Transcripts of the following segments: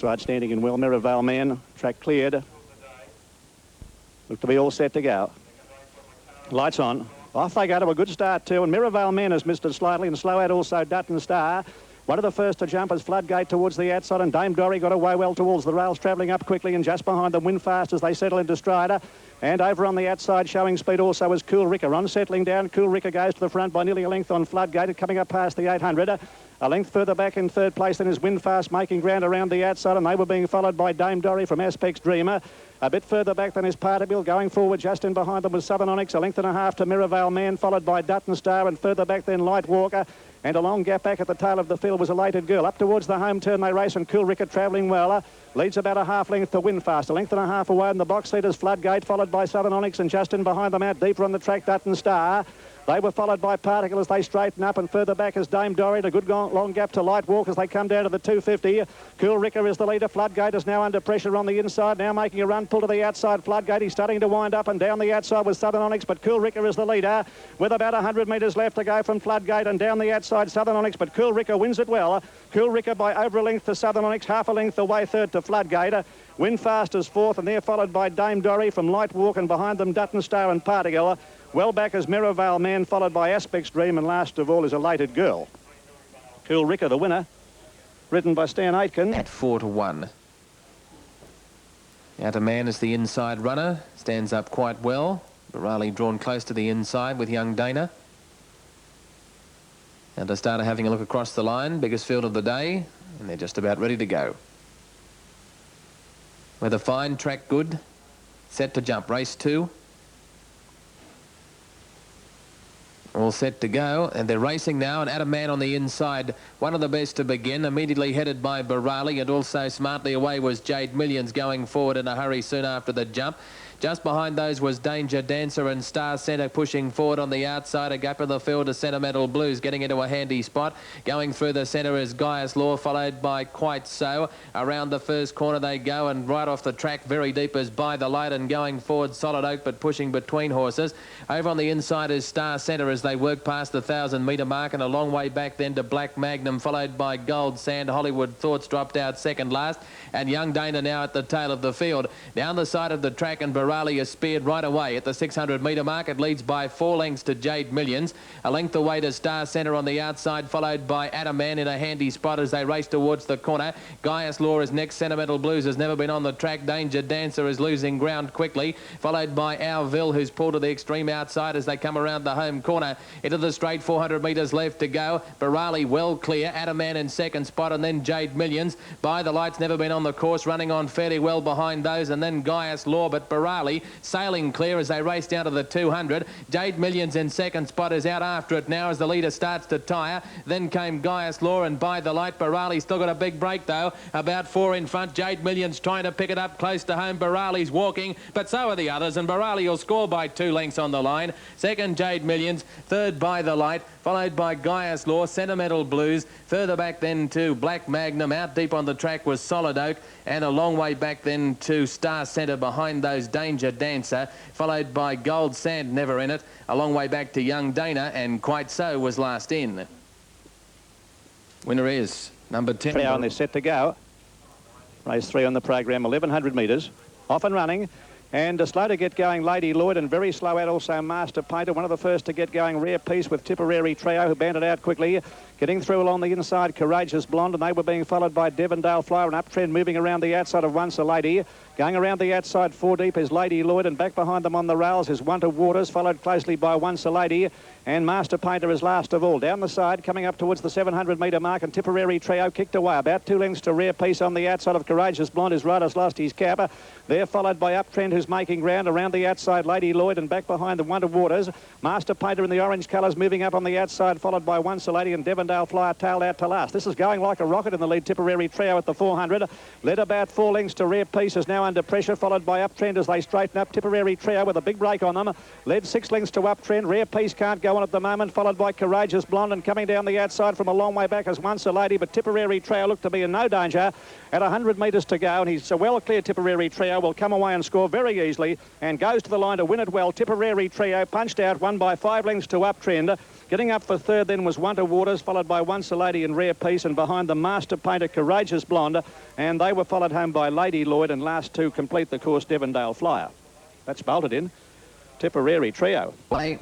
Right, standing in well, Mirrorvale Man, track cleared. Look to be all set to go. Lights on. Off they go to a good start too, and Mirrorvale Man has missed it slightly, and slow out also Dutton Star. One of the first to jump is Floodgate towards the outside, and Dame Dory got away well towards the rails, travelling up quickly, and just behind them Winfast as they settle into Strider. And over on the outside, showing speed also is Cool Ricker. On settling down, Cool Ricker goes to the front by nearly a length on Floodgate, coming up past the 800. A length further back in third place then is Winfast making ground around the outside, and they were being followed by Dame Dory from Aspect's Dreamer. A bit further back than is Partibill. Going forward just in behind them was Southern Onyx. A length and a half to Mirrorvale Man, followed by Dutton Star, and further back then Light Walker. And a long gap back at the tail of the field was Elated Girl. Up towards the home turn they race, and Cool Ricker travelling well. Leads about a half length to Winfast. A length and a half away in the box leaders Floodgate, followed by Southern Onyx, and just in behind them out deeper on the track Dutton Star. They were followed by Particle as they straighten up, and further back is Dame Dory. A good long gap to Light Walk as they come down to the 250. Cool Ricker is the leader. Floodgate is now under pressure on the inside, now making a run, pull to the outside. Floodgate, he's starting to wind up, and down the outside with Southern Onyx, but Cool Ricker is the leader with about 100 metres left to go from Floodgate, and down the outside Southern Onyx, but Cool Ricker wins it well. Cool Ricker by over a length to Southern Onyx, half a length away third to Floodgate. Winfast is fourth, and they're followed by Dame Dory from Light Walk, and behind them Dutton Star and Particle. Well back is Mirrorvale Man, followed by Aspect's Dream, and last of all is Elated Girl. Cool Ricker, the winner, ridden by Stan Aitken. At 4-1. Out a Man is the inside runner, stands up quite well. BIRRALI drawn close to the inside with young Dana. And to start having a look across the line, biggest field of the day, and they're just about ready to go. Weather fine, track good, set to jump, race 2. All set to go, and they're racing now, and Adam Man on the inside, one of the best to begin, immediately headed by BIRRALI, and also smartly away was Jade Millions going forward in a hurry soon after the jump. Just behind those was Danger Dancer and Star Centre pushing forward on the outside. A gap of the field to Sentimental Blues, getting into a handy spot. Going through the centre is Gaius Law, followed by Quite So. Around the first corner they go, and right off the track, very deep is By the Light, and going forward Solid Oak, but pushing between horses. Over on the inside is Star Centre as they work past the 1,000-metre mark, and a long way back then to Black Magnum, followed by Gold Sand. Hollywood Thoughts dropped out second last, and Young Dana now at the tail of the field. Down the side of the track, and BIRRALI is speared right away at the 600-metre mark. It leads by 4 lengths to Jade Millions. A length away to Star Centre on the outside, followed by Adam Man in a handy spot as they race towards the corner. Gaius Law is next. Sentimental Blues has never been on the track. Danger Dancer is losing ground quickly, followed by Alville, who's pulled to the extreme outside as they come around the home corner. Into the straight, 400 metres left to go. BIRRALI well clear. Adam Man in second spot, and then Jade Millions. By the Light's never been on the course, running on fairly well behind those, and then Gaius Law, but BIRRALI sailing clear as they race down to the 200. Jade Millions in second spot is out after it now as the leader starts to tire. Then came Gaius Law, and By the Light. BIRRALI still got a big break though, about 4 in front. Jade Millions trying to pick it up close to home. BIRRALI's walking, but so are the others, and BIRRALI will score by 2 lengths on the line. Second Jade Millions, third By the Light, followed by Gaius Law, Sentimental Blues. Further back then to Black Magnum. Out deep on the track was Solid Oak, and a long way back then to Star Centre. Behind those Danger Dancer, followed by Gold Sand, never in it. A long way back to Young Dana, and Quite So was last in. Winner is number 10. 3 on, they're set to go. Race 3 on the program, 1,100 metres. Off and running. And slow to get going, Lady Lloyd, and very slow out also Master Painter. One of the first to get going, Rare Piece with Tipperary Trio, who banded out quickly. Getting through along the inside, Courageous Blonde, and they were being followed by Devondale Flyer, an uptrend moving around the outside of Once a Lady. Going around the outside 4 deep is Lady Lloyd, and back behind them on the rails is Wonder Waters, followed closely by Once a Lady. And Master Painter is last of all. Down the side, coming up towards the 700-metre mark, and Tipperary Trio kicked away. About 2 lengths to Rare Piece on the outside of Courageous Blonde. His rider's lost his cap. They're followed by Uptrend, who's making ground around the outside, Lady Lloyd, and back behind the Wonder Waters. Master Painter in the orange colours moving up on the outside, followed by Once a Lady, and Devondale Flyer tailed out to last. This is going like a rocket in the lead. Tipperary Trio at the 400. Led about 4 lengths to Rare Piece, is now under pressure, followed by Uptrend as they straighten up. Tipperary Trio with a big break on them. Led 6 lengths to Uptrend. Rare Piece can't go on at the moment, followed by Courageous Blonde, and coming down the outside from a long way back as Once a Lady, but Tipperary Trio looked to be in no danger at 100 metres to go, and he's a well clear. Tipperary Trio will come away and score very easily and goes to the line to win it well. Tipperary Trio punched out, won by 5 lengths to Uptrend. Getting up for third then was Wonder Waters, followed by Once a Lady and Rare Peace, and behind the Master Painter Courageous Blonde, and they were followed home by Lady Lloyd, and last to complete the course, Devondale Flyer. That's bolted in. Tipperary Trio. Play.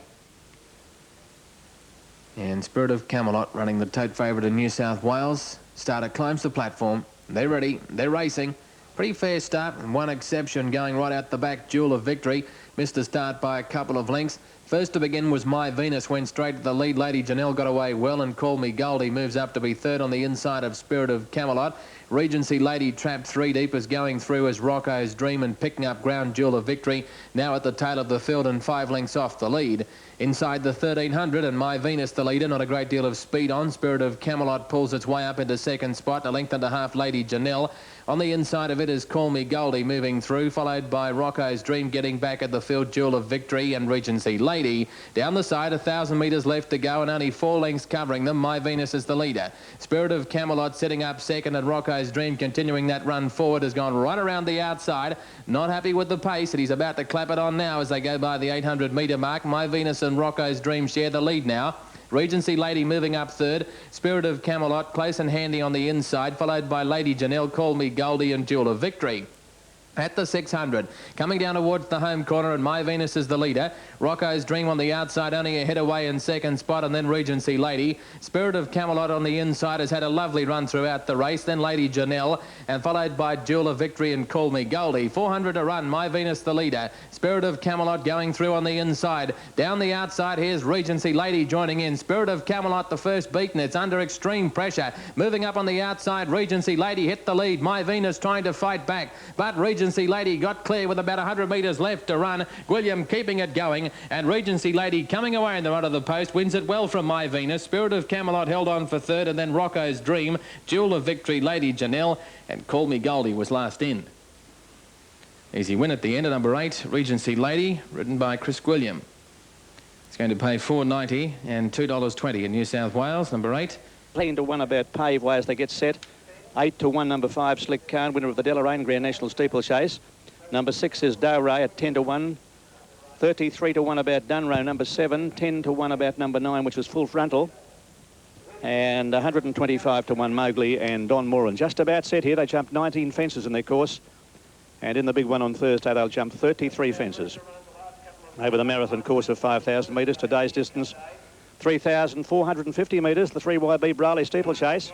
And Spirit of Camelot running the tote favourite in New South Wales. Starter climbs the platform. They're ready. They're racing. Pretty fair start, and one exception going right out the back, Jewel of Victory. Missed the start by a couple of lengths. First to begin was My Venus, went straight to the lead. Lady Janelle got away well, and Call Me Goldie moves up to be third on the inside of Spirit of Camelot. Regency Lady trapped 3 deep is going through as Rocco's Dream and picking up ground. Jewel of Victory now at the tail of the field and 5 lengths off the lead. Inside the 1300 and My Venus the leader, not a great deal of speed on. Spirit of Camelot pulls its way up into second spot, a length and a half Lady Janelle. On the inside of it is Call Me Goldie moving through, followed by Rocco's Dream getting back at the field, Jewel of Victory and Regency Lady. Down the side, 1,000 metres left to go and only 4 lengths covering them. My Venus is the leader. Spirit of Camelot setting up second, and Rocco's Dream continuing that run forward has gone right around the outside. Not happy with the pace, and he's about to clap it on now as they go by the 800 metre mark. My Venus and Rocco's Dream share the lead now. Regency Lady moving up third. Spirit of Camelot close and handy on the inside, followed by Lady Janelle, Call Me Goldie and Jewel of Victory. At the 600, coming down towards the home corner, and My Venus is the leader. Rocco's Dream on the outside, only a head away in second spot, and then Regency Lady. Spirit of Camelot on the inside has had a lovely run throughout the race, then Lady Janelle, and followed by Jewel of Victory and Call Me Goldie. 400 to run, My Venus the leader. Spirit of Camelot going through on the inside. Down the outside, here's Regency Lady joining in. Spirit of Camelot the first beaten, it's under extreme pressure. Moving up on the outside, Regency Lady hit the lead. My Venus trying to fight back, but Regency Lady got clear with about 100 metres left to run. William keeping it going, and Regency Lady coming away in the run of the post wins it well from My Venus. Spirit of Camelot held on for third, and then Rocco's Dream, Jewel of Victory, Lady Janelle, and Call Me Goldie was last in. Easy win at the end of number 8, Regency Lady, ridden by Chris Gwilliam. It's going to pay $4.90 and $2.20 in New South Wales, number 8. Playing to 1 about Paveway as they get set. 8 to 1, number 5, Slick Khan, winner of the Deloraine Grand National Steeplechase. Number 6 is Dowray at 10 to 1. 33 to 1 about Dunrow, number 7. 10 to 1 about number 9, which was Full Frontal. And 125 to 1, Mowgli and Don Moran. Just about set here. They jumped 19 fences in their course. And in the big one on Thursday, they'll jump 33 fences. Over the marathon course of 5,000 metres, today's distance, 3,450 metres, the 3YB BIRRALI steeplechase.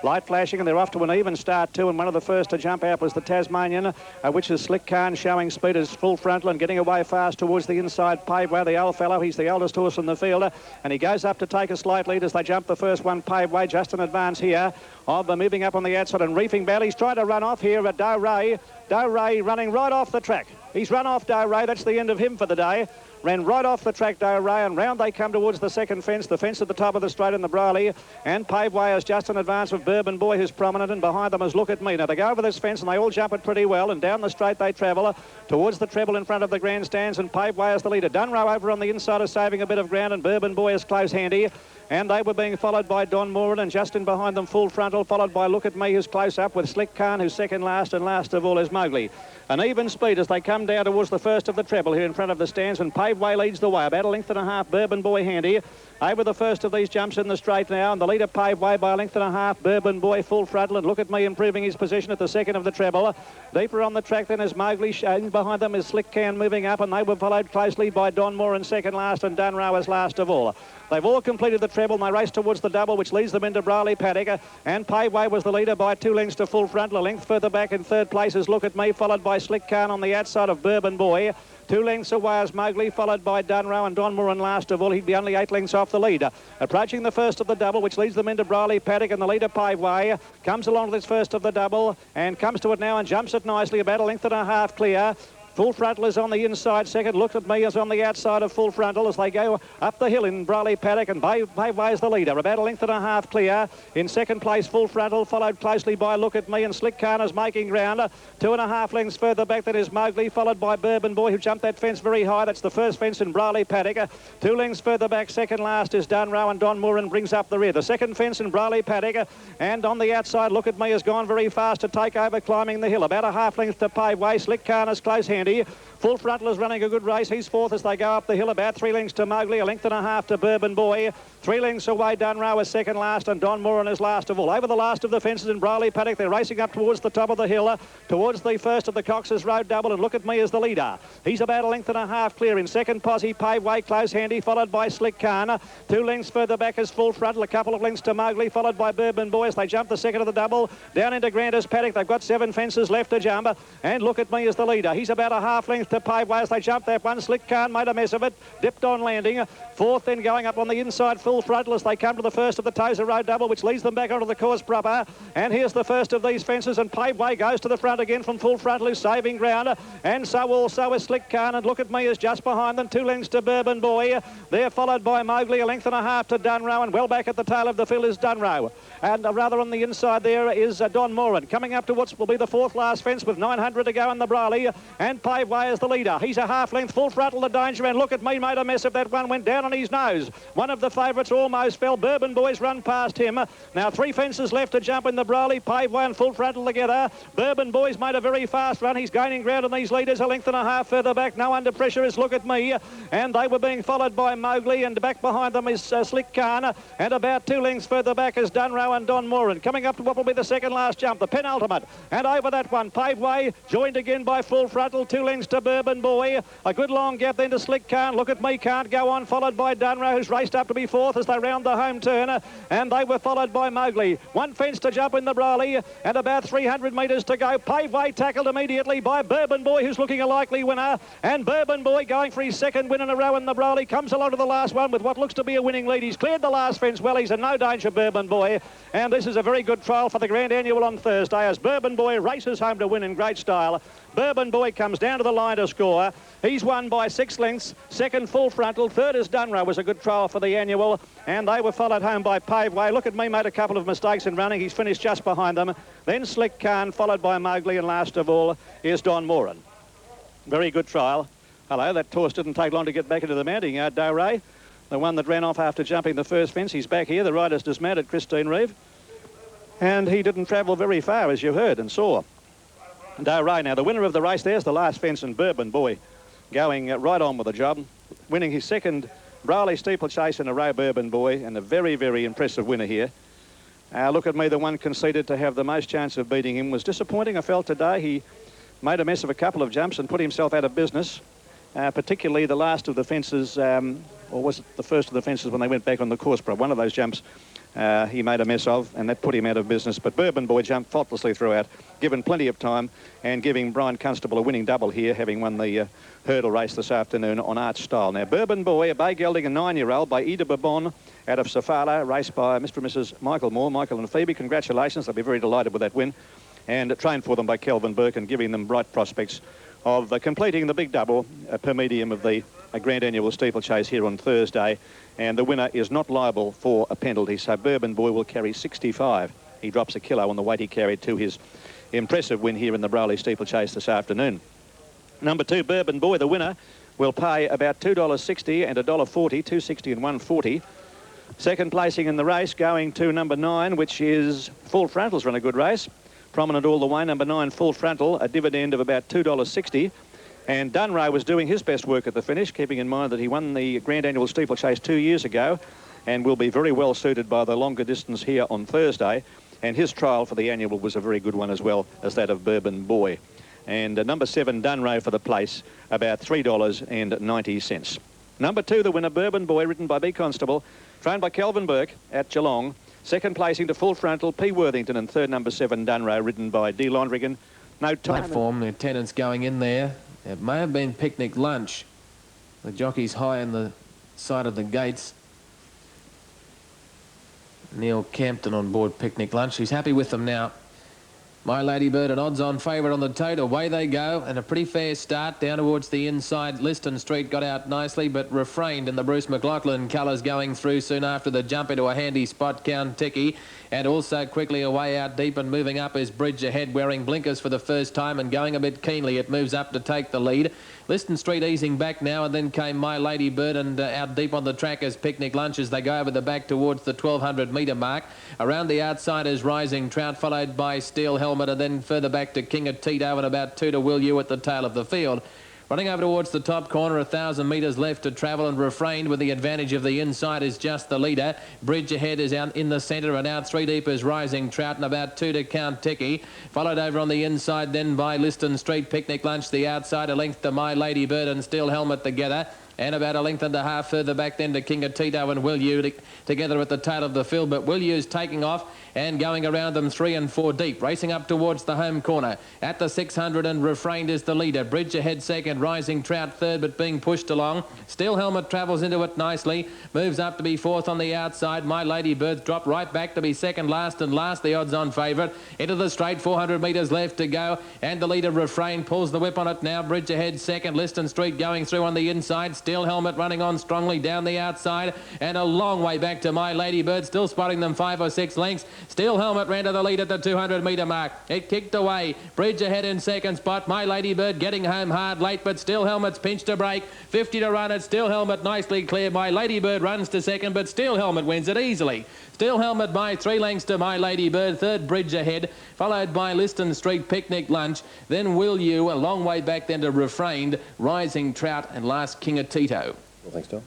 Light flashing, and they're off to an even start too, and one of the first to jump out was the Tasmanian, which is Slick Khan, showing speed as Full Frontal and getting away fast towards the inside Paveway. The old fellow, he's the oldest horse in the field, and he goes up to take a slight lead as they jump the first one. Paveway just in advance here of moving up on the outside and reefing battle. He's trying to run off here at Dowray. Dowray running right off the track. He's run off Dowray. That's the end of him for the day. Ran right off the track, Dowray, and round they come towards the second fence, the fence at the top of the straight in the BIRRALI, and Paveway is just in advance of Bourbon Boy, who's prominent, and behind them is Look at Me. Now they go over this fence and they all jump it pretty well, and down the straight they travel towards the treble in front of the grandstands, and Paveway is the leader. Dunrow over on the inside is saving a bit of ground, and Bourbon Boy is close handy. And they were being followed by Don Moran, and just in behind them Full Frontal, followed by Look at Me, who's close up, with Slick Khan, who's second last, and last of all is Mowgli. An even speed as they come down towards the first of the treble here in front of the stands, and Paveway leads the way, about a length and a half, Bourbon Boy handy. Over the first of these jumps in the straight now, and the leader Paveway by a length and a half, Bourbon Boy, Full Frontal, and Look at Me improving his position at the second of the treble. Deeper on the track then is Mowgli, and behind them is Slick Khan moving up, and they were followed closely by Don Moran second last, and Dunrow as last of all. They've all completed the treble, and they race towards the double, which leads them into BIRRALI paddock, and Paveway was the leader by 2 lengths to Full Frontal. A length further back in third place is Look at Me, followed by Slick Khan on the outside of Bourbon Boy. 2 lengths away is Mowgli, followed by Dunrow, and Don Moran last of all. He'd be only 8 lengths off the lead. Approaching the first of the double, which leads them into BIRRALI paddock, and the leader Paveway comes along to this first of the double and comes to it now and jumps it nicely, about a length and a half clear. Full Frontal is on the inside second. Look at Me is on the outside of Full Frontal as they go up the hill in BIRRALI paddock, and Paveway is the leader, about a length and a half clear. In second place Full Frontal, followed closely by Look at Me, and Slick Khan is making ground. 2.5 lengths further back that is Mowgli, followed by Bourbon Boy, who jumped that fence very high. That's the first fence in BIRRALI paddock. 2 lengths further back, second last is Dunrow, and Don Moran brings up the rear. The second fence in BIRRALI paddock, and on the outside Look at Me has gone very fast to take over, climbing the hill, about a half length to Paveway. Slick Khan is close handy. Handy. Full Frontal is running a good race. He's fourth as they go up the hill, about 3 lengths to Mowgli, a length and a half to Bourbon Boy. 3 lengths away, Dunrow is second last, and Don Moran is last of all. Over the last of the fences in BIRRALI paddock, they're racing up towards the top of the hill, towards the first of the Cox's Road Double, and Look at Me as the leader. He's about a length and a half clear. In second, Posse, Paveway, Close Handy, followed by Slick Khan. 2 lengths further back is Full Frontal, a couple of lengths to Mowgli, followed by Bourbon Boy as they jump the second of the double. Down into Grange's paddock, they've got 7 fences left to jump, and Look at Me as the leader. He's about a half length to Paveway as they jump that one. Slick Khan made a mess of it, dipped on landing. Fourth then going up on the inside, Full Frontal as they come to the first of the Tozer Road Double, which leads them back onto the course proper. And here's the first of these fences, and Paveway goes to the front again from Full Frontal, who's saving ground. And so also is Slick Khan, and Look at Me is just behind them. 2 lengths to Bourbon Boy. They're followed by Mowgli, a length and a half to Dunrow, and well back at the tail of the field is Dunrow. And rather on the inside there is Don Moran. Coming up to what will be the fourth last fence with 900 to go in the BIRRALI, and Paveway is the leader. He's a half length. Full Frontal the danger, and Look at Me made a mess of that one, went down on his nose. One of the favourites almost fell. Bourbon Boy's run past him. Now 3 fences left to jump in the BIRRALI. Paveway and Full Frontal together. Bourbon Boy's made a very fast run. He's gaining ground on these leaders, a length and a half further back. No under pressure is Look at Me, and they were being followed by Mowgli, and back behind them is Slick Khan, and about 2 lengths further back is Dunrow and Don Moran. Coming up to what will be the second last jump, the penultimate, and over that one, Paveway joined again by Full Frontal. 2 lengths to Bourbon Boy. A good long gap then to Slick Khan. Look at Me can't go on, followed by Dunrow, who's raced up to be fourth as they round the home turn, and they were followed by Mowgli. 1 fence to jump in the BIRRALI, and about 300 metres to go. Paveway tackled immediately by Bourbon Boy, who's looking a likely winner, and Bourbon Boy going for his second win in a row in the BIRRALI, comes along to the last one with what looks to be a winning lead. He's cleared the last fence well. He's in no danger, Bourbon Boy, and this is a very good trial for the Grand Annual on Thursday as Bourbon Boy races home to win in great style. Bourbon Boy comes down to the line to score. He's won by 6 lengths. Second, Full Frontal. Third is Dunrow. Was a good trial for the Annual, and they were followed home by Paveway. Look at Me made a couple of mistakes in running. He's finished just behind them. Then Slick Khan, followed by Mowgli, and last of all is Don Moran. Very good trial. Hello, that horse didn't take long to get back into the mounting yard, Doray. The one that ran off after jumping the first fence. He's back here. The rider's dismounted, Christine Reeve. And he didn't travel very far, as you heard and saw. Doray now, the winner of the race. There's the last fence, and Bourbon Boy going right on with the job, winning his second BIRRALI steeplechase in a row, Bourbon Boy, and a very, very impressive winner here. Look at Me, the one conceded to have the most chance of beating him, was disappointing, I felt, today. He made a mess of a couple of jumps and put himself out of business, particularly the last of the fences, or was it the first of the fences when they went back on the course prop. One of those jumps he made a mess of, and that put him out of business. But Bourbon Boy jumped faultlessly throughout, given plenty of time, and giving Brian Constable a winning double here, having won the hurdle race this afternoon on Arch Style. Now, Bourbon Boy, a bay gelding, a 9-year-old by Ida Bourbon out of Sofala, raced by Mr. and Mrs. Michael Moore. Michael and Phoebe, congratulations. They'll be very delighted with that win. And trained for them by Kelvin Burke, and giving them bright prospects of completing the big double per medium of the Grand Annual steeplechase here on Thursday. And the winner is not liable for a penalty, so Bourbon Boy will carry 65. He drops a kilo on the weight he carried to his impressive win here in the BIRRALI steeplechase this afternoon. Number 2, Bourbon Boy, the winner, will pay about $2.60 and $1.40, $2.60 and $1.40. Second placing in the race going to number 9, which is Full Frontal's run a good race. Prominent all the way, number 9, Full Frontal, a dividend of about $2.60. And Dunrow was doing his best work at the finish, keeping in mind that he won the Grand Annual steeplechase 2 years ago and will be very well suited by the longer distance here on Thursday. And his trial for the Annual was a very good one, as well as that of Bourbon Boy. And number 7, Dunrow, for the place, about $3.90. Number 2, the winner, Bourbon Boy, ridden by B. Constable, trained by Kelvin Burke at Geelong. Second placing to Full Frontal, P. Worthington, and third, number 7, Dunrow, ridden by D. Londrigan. No time. Platform, the attendants going in there. It may have been picnic lunch. The jockey's high on the side of the gates. Neil Campton on board picnic lunch. He's happy with them now. My Lady Bird, an odds-on favourite on the tote. Away they go, and a pretty fair start down towards the inside. Liston Street got out nicely, but refrained in the Bruce McLaughlin colours, going through soon after the jump into a handy spot, Count-Tiki. And also quickly away out deep and moving up is Bridge Ahead, wearing blinkers for the first time and going a bit keenly. It moves up to take the lead. Liston Street easing back now, and then came My Lady Bird, and out deep on the track is Picnic Lunch as they go over the back towards the 1200 metre mark. Around the outside is Rising Trout, followed by Steel Helmet. Helmet, and then further back to King of Tito, and about 2 to Will You at the tail of the field. Running over towards the top corner, 1,000 metres left to travel, and Refrained with the advantage of the inside is just the leader. Bridge Ahead is out in the centre, and out 3 deep is Rising Trout, and about 2 to Count Techie. Followed over on the inside then by Liston Street, Picnic Lunch the outside, a length to My Lady Bird and Steel Helmet together. And about a length and a half further back then to King of Tito and Will You together at the tail of the field. But Will You's taking off and going around them 3 and 4 deep. Racing up towards the home corner. At the 600 and Refrained is the leader. Bridge Ahead second, Rising Trout third, but being pushed along. Steel Helmet travels into it nicely. Moves up to be fourth on the outside. My Lady Bird dropped right back to be second last, and last the odds-on favourite. Into the straight, 400 metres left to go. And the leader Refrained pulls the whip on it now. Bridge Ahead second. Liston Street going through on the inside. Steel Helmet running on strongly down the outside, and a long way back to My Lady Bird, still spotting them 5 or 6 lengths. Steel Helmet ran to the lead at the 200 metre mark. It kicked away. Bridge Ahead in second spot. My Lady Bird getting home hard late, but Steel Helmet's pinched a break. 50 to run it. Steel Helmet nicely clear. My Lady Bird runs to second, but Steel Helmet wins it easily. Steel Helmet by 3 lengths to My Lady Bird. Third, Bridge Ahead, followed by Liston Street, Picnic Lunch. Then Will You, a long way back then to Refrained, Rising Trout, and last King of Tito. Well, thanks, Tom.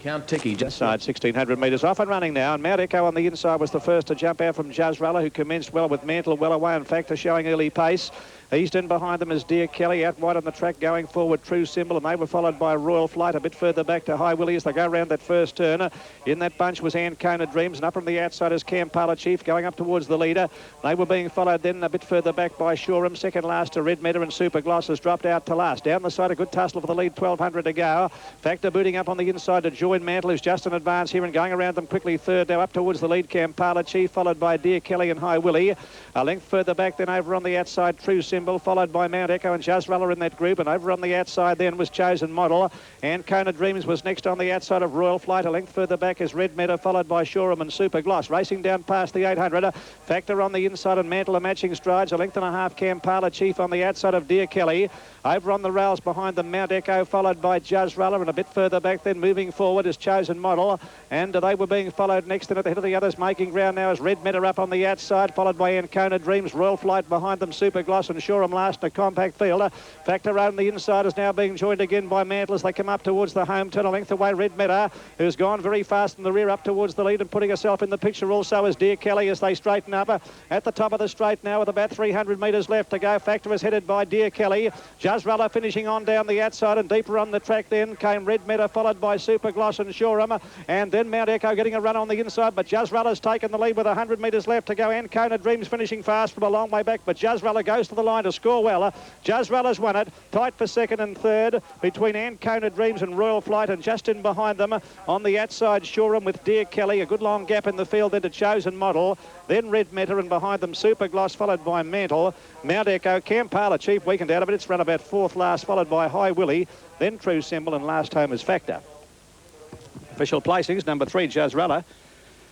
Count Techie just Side 1,600 metres off and running now, and Mount Echo on the inside was the first to jump out from JUSRULLAH, who commenced well with Mantle well away, in fact, showing early pace. East in behind them is Dear Kelly, out wide on the track going forward, True Symbol, and they were followed by Royal Flight a bit further back to High Willie as they go round that first turn. In that bunch was Ancona Dreams, and up from the outside is Kampala Chief going up towards the leader. They were being followed then a bit further back by Shoreham, second last to Red Meadow, and Super Gloss has dropped out to last. Down the side, a good tussle for the lead, 1,200 to go. Factor booting up on the inside to join Mantle, who's just in advance here and going around them quickly third. Now up towards the lead, Kampala Chief, followed by Dear Kelly and High Willie. A length further back then over on the outside, True Symbol, followed by Mount Echo and JUSRULLAH in that group, and over on the outside then was Chosen Model. Ancona Dreams was next on the outside of Royal Flight. A length further back is Red Meadow, followed by Shoreham and Super Gloss. Racing down past the 800. Factor on the inside and Mantle are matching strides. A length and a half, Kampala Chief on the outside of Dear Kelly. Over on the rails behind them, Mount Echo, followed by JUSRULLAH, and a bit further back then moving forward is Chosen Model, and they were being followed next, and at the head of the others making ground now is Red Meadow up on the outside, followed by Ancona Dreams, Royal Flight behind them, Super Gloss and Shoreham last in a compact field. Factor on the inside is now being joined again by Mantle as they come up towards the home turn. A length away, Red Meadow, who's gone very fast in the rear up towards the lead and putting herself in the picture also as Dear Kelly as they straighten up. At the top of the straight now with about 300 metres left to go. Factor is headed by Dear Kelly. JUSRULLAH finishing on down the outside, and deeper on the track then came Red Meadow, followed by Super Gloss and Shoreham, and then Mount Echo getting a run on the inside, but JUSRULLAH's taken the lead with 100 metres left to go. Ancona Dreams finishing fast from a long way back, but JUSRULLAH goes to the line to score well. JUSRULLAH's won it. Tight for second and third between Ancona Dreams and Royal Flight, and just in behind them on the outside Shoreham with Dear Kelly. A good long gap in the field then to Chosen Model, then Red Meadow, and behind them Super Gloss, followed by Mantle. Mount Echo, Kampala Chief weakened out of it. It's run about fourth last, followed by High Willie, then True Symbol, and last home is Factor. Official placings, number 3, JUSRULLAH,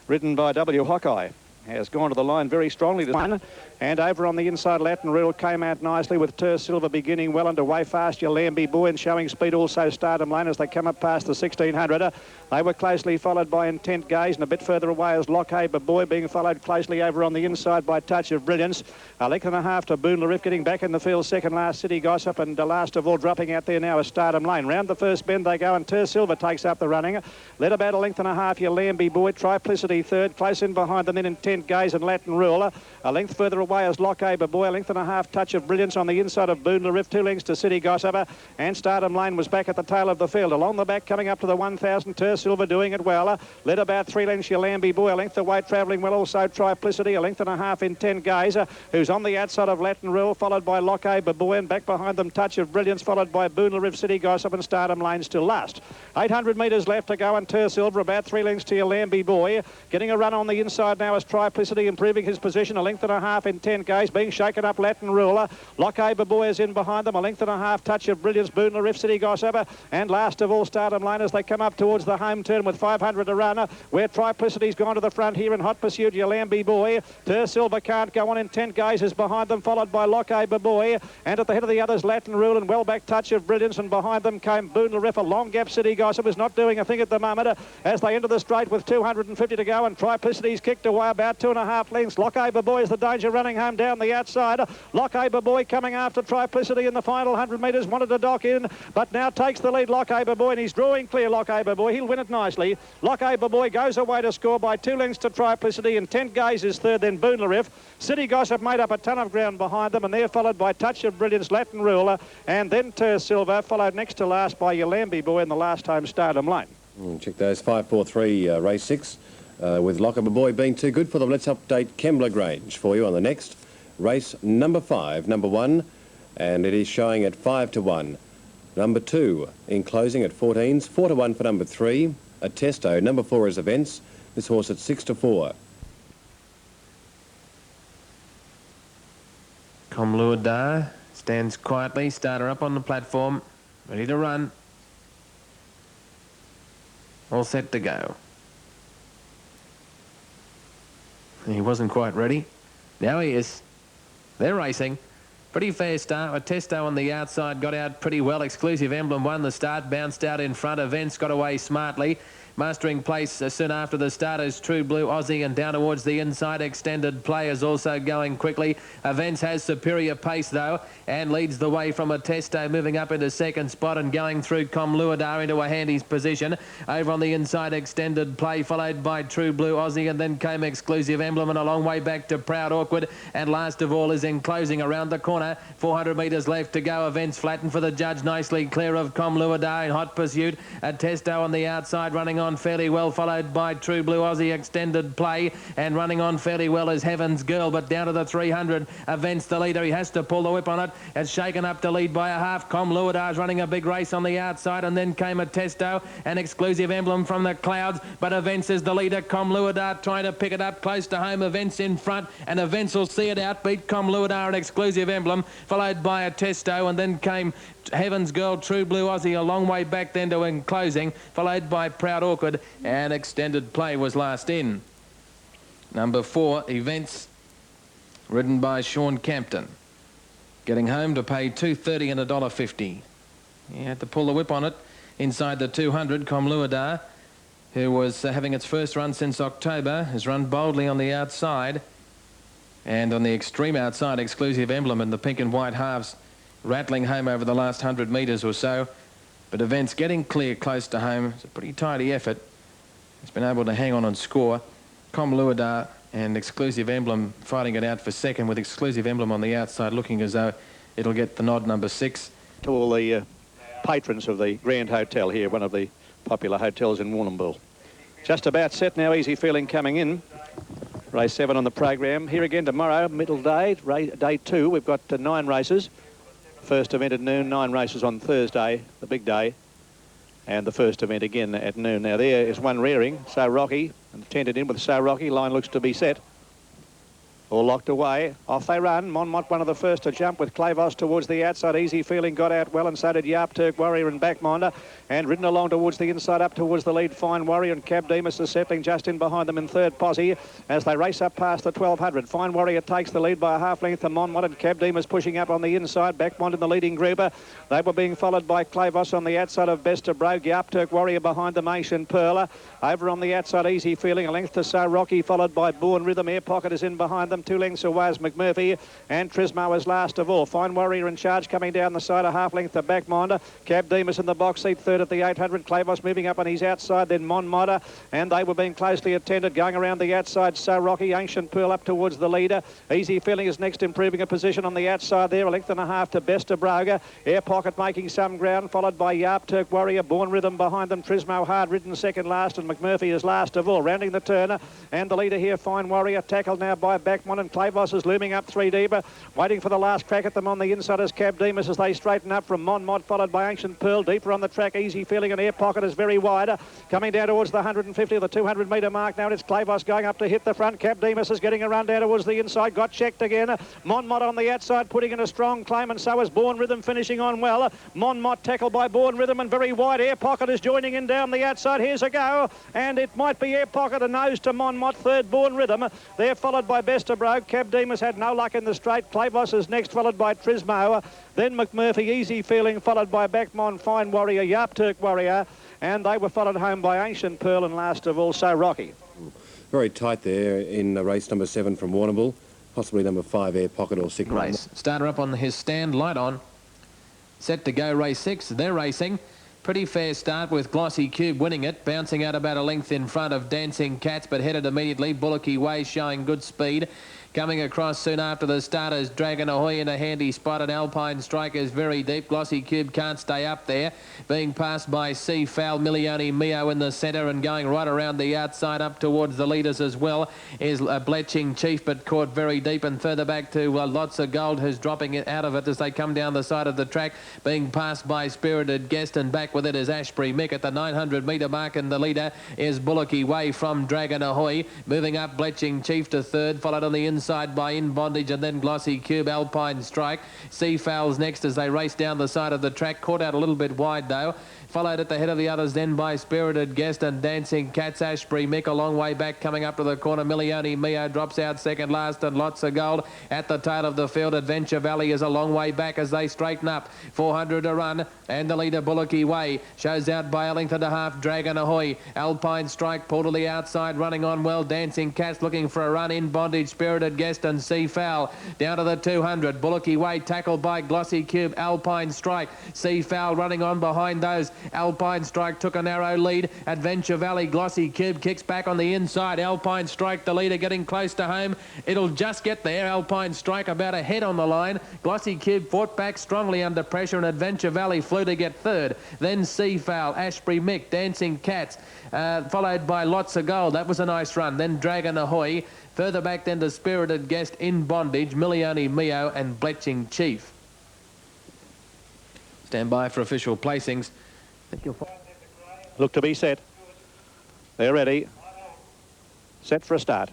ridden by W. Hawkeye, has gone to the line very strongly this one. And over on the inside, Latin Rule came out nicely with Tur Silver beginning well underway. Fast your Lambie Boy and showing speed also Stardom Lane as they come up past the 1600. They were closely followed by Intent Gaze, and a bit further away as Lockhaber Boy being followed closely over on the inside by Touch of Brilliance. A length and a half to Boon Larif getting back in the field. Second last City Gossip, and last of all dropping out there now is Stardom Lane. Round the first bend they go, and Tur Silver takes up the running. Led about a length and a half your Lambie Boy. Triplicity third. Close in behind them then Intent Gaze and Latin Rule. A length further away as Lockhaber Boy. A length and a half Touch of Brilliance on the inside of Boon Larif. 2 lengths to City Gossip, and Stardom Lane was back at the tail of the field. Along the back coming up to the 1,000, Tur Silver doing it well. Led about 3 lengths your Lambie Boy. A length away travelling well also Triplicity. A length and a half Intent Gaze, who's on the outside of Latin Rule, followed by Lockhaber Boy, and back behind them Touch of Brilliance, followed by Boon Larif, City Gossip, and Stardom Lane still last. 800 metres left to go, and Tur Silver about 3 lengths to your Lambie Boy. Getting a run on the inside now is Triplicity, improving his position. A length and a half Intent Gaze, being shaken up Latin Ruler. Lockhaber Boy is in behind them. A length and a half Touch of Brilliance, Boon Larif, City Gossip, and last of all Stardom Lane as they come up towards the home turn with 500 to run, where Triplicity's gone to the front here in hot pursuit. Your Lambie Boy. Tur Silver can't go on. Intent Gaze is behind them, followed by Lockhaber Boy, and at the head of the others Latin Rule, and well back Touch of Brilliance, and behind them came Boon Larif. A long gap City Gossip is not doing a thing at the moment as they enter the straight with 250 to go, and Triplicity's kicked away about about 2.5 lengths. Lockaber Boy is the danger, running home down the outside. Lockaber Boy coming after Triplicity in the final 100 metres, wanted to dock in, but now takes the lead, Lockaber Boy, and he's drawing clear, Lockaber Boy. He'll win it nicely. Lockaber Boy goes away to score by 2 lengths to Triplicity, and Tent Gaze is third, then Boonlarif. City Gossip made up a ton of ground behind them, and they're followed by Touch of Brilliance, Latin Ruler, and then Ter Silver, followed next to last by Yalambi Boy in the last home Stardom Lane. Check those 5-4-3 race 6 with Lockaber Boy being too good for them. Let's update KEMBLA Grange for you on the next race number 5, number 1, and it is showing at 5-1. Number 2 in closing at 14s, 4-1 for number 3. A Testo, number 4 is Events. This horse at 6-4. KEMBLA stands quietly, starter up on the platform, ready to run. All set to go. He wasn't quite ready. Now he is. They're racing. Pretty fair start with Testo on the outside. Got out pretty well. Exclusive Emblem won the start. Bounced out in front. Events got away smartly. Mastering place soon after the start is True Blue Aussie, and down towards the inside Extended Play is also going quickly. Events has superior pace though and leads the way from a Testo, moving up into second spot and going through KEMBLA into a handy's position. Over on the inside Extended Play, followed by True Blue Aussie, and then came Exclusive Emblem, and a long way back to Proud Awkward, and last of all is Enclosing around the corner. 400 metres left to go. Events flattened for the judge, nicely clear of KEMBLA in hot pursuit. A Testo on the outside running on fairly well, followed by True Blue Aussie, Extended Play, and running on fairly well is Heaven's Girl, but down to the 300. Events the leader. He has to pull the whip on it. It's shaken up to lead by a half. KEMBLA is running a big race on the outside, and then came a Testo and Exclusive Emblem from the clouds, but Events is the leader. KEMBLA trying to pick it up close to home. Events in front, and Events will see it out, beat KEMBLA and Exclusive Emblem, followed by a Testo, and then came Heaven's Girl, True Blue Aussie, a long way back then to Enclosing, followed by Proud Awkward, and Extended Play was last in. Number 4, Events, ridden by Sean Campton, getting home to pay $2.30 and $1.50. He had to pull the whip on it inside the 200. KEMBLA, who was having its first run since October, has run boldly on the outside, and on the extreme outside Exclusive Emblem and the pink and white halves rattling home over the last 100 metres or so, but Events getting clear close to home. It's a pretty tidy effort. It's been able to hang on and score. KEMBLA and Exclusive Emblem fighting it out for second, with Exclusive Emblem on the outside looking as though it'll get the nod, number 6. To all the patrons of the Grand Hotel here, one of the popular hotels in Warrnambool. Just about set now, Easy Feeling coming in. Race 7 on the program. Here again tomorrow, middle day, day 2. We've got 9 races. First event at noon, 9 races on Thursday, the big day, and the first event again at noon. Now there is one rearing, So Rocky, and tented in with So Rocky. Line looks to be set. All locked away. Off they run. Monmouth, one of the first to jump, with Clavos towards the outside. Easy Feeling got out well, and so did Yarp Turk Warrior and Backminder. And ridden along towards the inside, up towards the lead, Fine Warrior, and Cab Demas is settling just in behind them in third posse as they race up past the 1200. Fine Warrior takes the lead by a half length to Monmouth, and Cab Demas pushing up on the inside. Backminder in the leading grouper. They were being followed by Clavos on the outside of Best of Brogue. Yarp Turk Warrior behind them, Ancient Pearl. Over on the outside, Easy Feeling, a length to So Rocky, followed by Born Rhythm. Air Pocket is in behind them, 2 lengths away as McMurphy, and Trismo is last of all. Fine Warrior in charge, coming down the side, a half length to Backminder. Cab Demas in the box seat, third at the 800. Clavos moving up on his outside, then Monmouth, and they were being closely attended, going around the outside. So Rocky, Ancient Pearl up towards the leader. Easy Feeling is next, improving a position on the outside there, a length and a half to Best of Brogue. Air Pocket making some ground, followed by Yarp Turk Warrior, Born Rhythm behind them. Trismo hard ridden second last, and McMurphy is last of all. Rounding the turn, and the leader here, Fine Warrior, tackled now by Backmon, and Clavos is looming up 3 deeper, waiting for the last crack at them on the inside as Cab Demas as they straighten up from Monmouth, followed by Ancient Pearl. Deeper on the track, Easy Feeling, and Air Pocket is very wide, coming down towards the 150 or the 200 metre mark now. It's Clavos going up to hit the front. Cab Demas is getting a run down towards the inside, got checked again. Monmouth on the outside putting in a strong claim, and so is Born Rhythm finishing on well. Monmouth tackled by Born Rhythm and very wide. Air Pocket is joining in down the outside. Here's a go, and it might be Air Pocket, a nose to Monmouth, third Born Rhythm. They're followed by Best of Brogue. Cab Demas had no luck in the straight. Clavos is next, followed by Trismo. Then McMurphy, Easy Feeling, followed by Backmon, Fine Warrior, Yarp Turk Warrior, and they were followed home by Ancient Pearl, and last of all, So Rocky. Very tight there in race number 7 from Warrnambool. Possibly number 5, Air Pocket or 6. Race. Starter up on his stand, light on. Set to go, race 6. They're racing. Pretty fair start with Glossy Cube winning it, bouncing out about a length in front of Dancing Cats, but headed immediately. Bullocky Way showing good speed. Coming across soon after the starters, Dragon Ahoy in a handy spot, and Alpine Strike is very deep. Glossy Cube can't stay up there. Being passed by Sea Fowl, Milione Mio in the centre, and going right around the outside up towards the leaders as well is Bletching Chief, but caught very deep, and further back to Lots of Gold, who's dropping it out of it as they come down the side of the track. Being passed by Spirited Guest, and back with it is Ashbury Mick at the 900-metre mark, and the leader is Bullocky Way from Dragon Ahoy. Moving up, Bletching Chief to third, followed on the inside by In Bondage, and then Glossy Cube, Alpine Strike. Sea Fowls next as they race down the side of the track. Caught out a little bit wide though. Followed at the head of the others then by Spirited Guest and Dancing Cats. Ashbury Mick a long way back, coming up to the corner. Milione Mio drops out second last, and Lots of Gold at the tail of the field. Adventure Valley is a long way back as they straighten up. 400 to run, and the leader Bullocky Way shows out by a length and a half. Dragon Ahoy, Alpine Strike pulled to the outside, running on well. Dancing Cats looking for a run. In Bondage, Spirited Guest and Sea Fowl down to the 200. Bullocky Way tackled by Glossy Cube, Alpine Strike. Sea Fowl running on behind those. Alpine Strike took a narrow lead. Adventure Valley, Glossy Cube kicks back on the inside. Alpine Strike, the leader, getting close to home. It'll just get there. Alpine Strike about a head on the line. Glossy Cube fought back strongly under pressure, and Adventure Valley flew to get third. Then Sea Fowl, Ashbury Mick, Dancing Cats, followed by Lots of Gold. That was a nice run. Then Dragon Ahoy. Further back then to Spirited Guest, In Bondage, Milione Mio and Bletching Chief. Stand by for official placings. Look to be set. They're ready. Set for a start.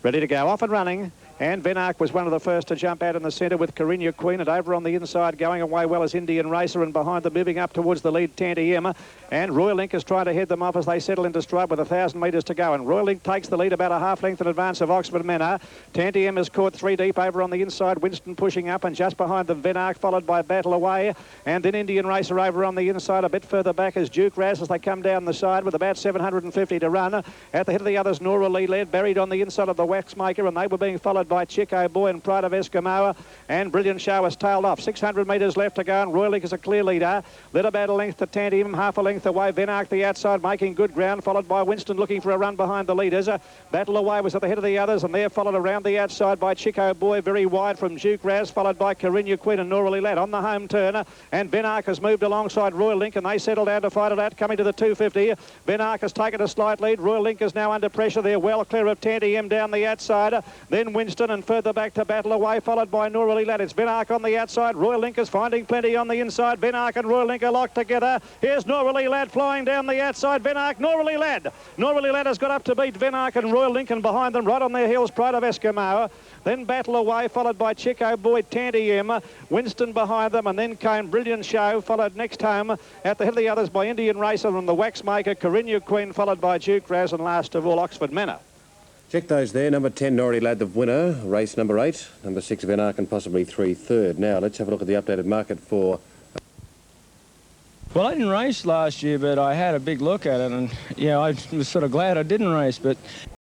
Ready to go. Off and running. And Venark was one of the first to jump out in the centre with Carina Queen, and over on the inside going away well as Indian Racer, and behind them moving up towards the lead Tanty Emma, and Royal Link is trying to head them off as they settle into stride with 1,000 metres to go, and Royal Link takes the lead about a half length in advance of Oxford Manor. Tanty Emma's caught 3 deep over on the inside, Winston pushing up, and just behind them Venark followed by Battle Away, and then Indian Racer over on the inside. A bit further back is Duke Raz as they come down the side with about 750 to run. At the head of the others, NORALEE led, buried on the inside of the Waxmaker, and they were being followed by Chico Boy and Pride of Eskimoa, and Brilliant Show has tailed off. 600 metres left to go, and Royal Link is a clear leader. Led about a length to Tantium, half a length away. Venark the outside making good ground, followed by Winston looking for a run behind the leaders. Battle Away was at the head of the others, and they're followed around the outside by Chico Boy, very wide from Duke Raz, followed by Carina Queen and NORALEE lad on the home turn. And Venark has moved alongside Royal Link, and they settle down to fight it out, coming to the 250. Venark has taken a slight lead. Royal Link is now under pressure. They're well clear of Tantium down the outside. Then Winston, and further back to Battle Away, followed by NORALEE lad. It's Venark on the outside. Royal Link is finding plenty on the inside. Venark and Royal Link are locked together. Here's NORALEE lad flying down the outside. Venark, NORALEE lad. NORALEE lad has got up to beat Venark and Royal Link, and behind them, right on their heels, Pride of Eskimoa. Then Battle Away, followed by Chico Boy, Tantium, Winston behind them, and then came Brilliant Show, followed next home at the head of the others by Indian Racer and the Waxmaker, Carina Queen, followed by Duke Raz, and last of all, Oxford Manor. Check those there. Number 10, NORALEE lad, the winner. Race number 8. Number 6, Venark, and possibly 3 third. Now, let's have a look at the updated market for... Well, I didn't race last year, but I had a big look at it, and, I was sort of glad I didn't race, but